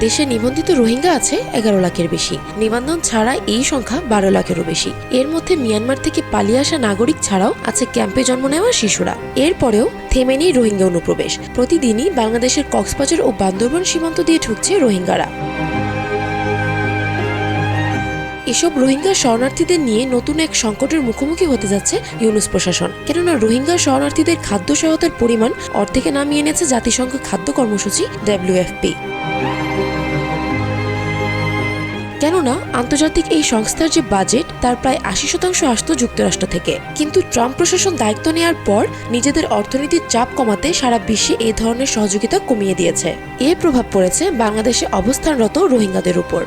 দেশে নিবন্ধিত রোহিঙ্গা আছে 11 লাখের বেশি। নিবন্ধন ছাড়া এই সংখ্যা 12 লাখেরও বেশি। এর মধ্যে মিয়ানমার থেকে পালিয়ে আসা নাগরিক ছাড়াও আছে ক্যাম্পে জন্ম নেওয়া শিশুরা। এরপরেও থেমে নেই রোহিঙ্গা অনুপ্রবেশ। প্রতিদিনই বাংলাদেশের কক্সবাজার ও বান্দরবান সীমান্ত দিয়ে ঢুকছে রোহিঙ্গারা। এসব রোহিঙ্গা শরণার্থীদের নিয়ে নতুন এক সংকটের মুখোমুখি হতে যাচ্ছে ইউনুস প্রশাসন। কেননা রোহিঙ্গা শরণার্থীদের খাদ্য সহায়তার পরিমাণ অর্ধেকে নামিয়ে এনেছে জাতিসংঘ খাদ্য কর্মসূচি WFP। কেননা আন্তর্জাতিক এই সংস্থার যে বাজেট তার প্রায় 80% আসত যুক্তরাষ্ট্র থেকে। কিন্তু ট্রাম্প প্রশাসন দায়িত্ব নেওয়ার পর নিজেদের অর্থনীতির চাপ কমাতে সারা বিশ্বে এই ধরনের সহযোগিতা কমিয়ে দিয়েছে। এর প্রভাব পড়েছে বাংলাদেশে অবস্থানরত রোহিঙ্গাদের উপর।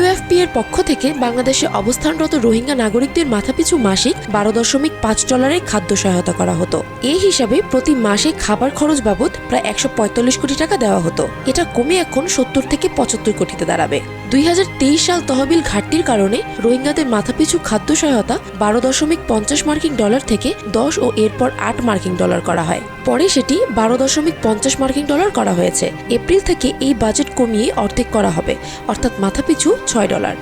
WFP এর পক্ষ থেকে বাংলাদেশে অবস্থানরত রোহিঙ্গা নাগরিকদের মাথাপিছু মাসিক $12.5 খাদ্য সহায়তা করা হতো। এই হিসাবে প্রতি মাসে খাবার খরচ বাবদ প্রায় 145 কোটি টাকা দেওয়া হতো। এটা কমে এখন 70 থেকে 75 কোটিতে দাঁড়াবে। 2023 সাল তহবিল ঘাটতির কারণে রোহিঙ্গাদের মাথাপিছু খাদ্য সহায়তা $12.50 থেকে 10 ও এরপর $8 করা হয়। পরে সেটি $12.50 করা হয়েছে। এপ্রিল থেকে এই বাজেট কমিয়ে অর্ধেক করা হবে, অর্থাৎ মাথাপিছু $6।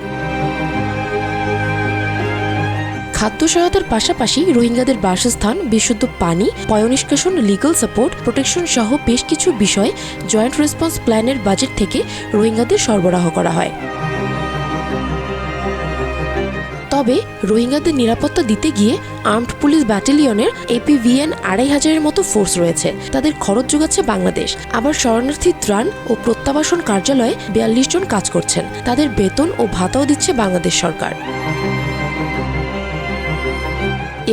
খাদ্য সহায়তার পাশাপাশি রোহিঙ্গাদের বাসস্থান, বিশুদ্ধ পানি, পয়ঃনিষ্কাশন, লিগ্যাল সাপোর্ট, প্রোটেকশন সহ বেশ কিছু বিষয় জয়েন্ট রেসপন্স প্ল্যানের বাজেট থেকে রোহিঙ্গাদের সরবরাহ করা হয়। তবে রোহিঙ্গাদের নিরাপত্তা দিতে গিয়ে আর্মড পুলিশ ব্যাটালিয়নের APVN 2500-এর মতো ফোর্স রয়েছে। তাদের খরচ যোগাচ্ছে বাংলাদেশ। আবার শরণার্থী ত্রাণ ও প্রত্যাবাসন কার্যালয়ে 42 জন কাজ করছেন। তাদের বেতন ও ভাতাও দিচ্ছে বাংলাদেশ সরকার।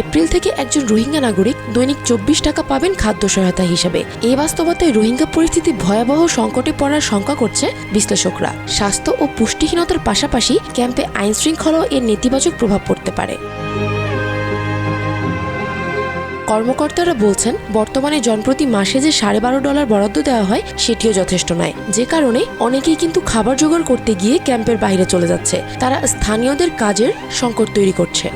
এপ্রিল থেকে একজন রোহিঙ্গা নাগরিক দৈনিক 24 টাকা পাবেন খাদ্য সহায়তা হিসেবে। এই বাস্তবতায় রোহিঙ্গা পরিস্থিতি ভয়াবহ সংকটে পড়ার শঙ্কা করছে বিশ্লেষকরা। স্বাস্থ্য ও পুষ্টিহীনতার পাশাপাশি ক্যাম্পে আইন শৃঙ্খলাও এর নেতিবাচক প্রভাব পড়তে পারে। কর্মকর্তারা বলছেন, বর্তমানে জনপ্রতি মাসে যে $12.5 বরাদ্দ দেওয়া হয় সেটিও যথেষ্ট নয়। যে কারণে অনেকেই কিন্তু খাবার জোগাড় করতে গিয়ে ক্যাম্পের বাইরে চলে যাচ্ছে। তারা স্থানীয়দের কাজের সংকট তৈরি করছে।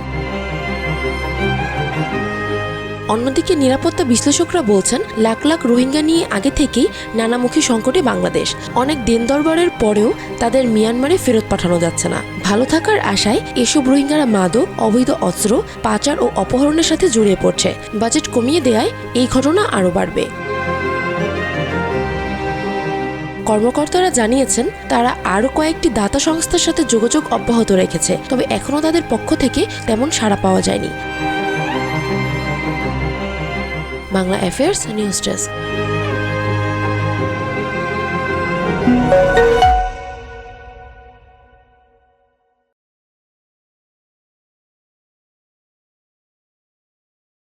অন্যদিকে নিরাপত্তা বিশ্লেষকরা বলছেন, লাখ লাখ রোহিঙ্গা নিয়ে আগে থেকেই নানামুখী সংকটে বাংলাদেশ। অনেক দিন দরবারের পরেও তাদের মিয়ানমারে ফেরত পাঠানো যাচ্ছে না। ভালো থাকার আশায় এসব রোহিঙ্গারা মাদক, অবৈধ অস্ত্র, পাচার ও অপহরণের সাথে জড়িয়ে পড়ছে। বাজেট কমিয়ে দেয়ায় এই ঘটনা আরও বাড়বে। কর্মকর্তারা জানিয়েছেন, তারা আরও কয়েকটি দাতা সংস্থার সাথে যোগাযোগ অব্যাহত রেখেছে। তবে এখনও তাদের পক্ষ থেকে তেমন সাড়া পাওয়া যায়নি। Bangla affairs news desk.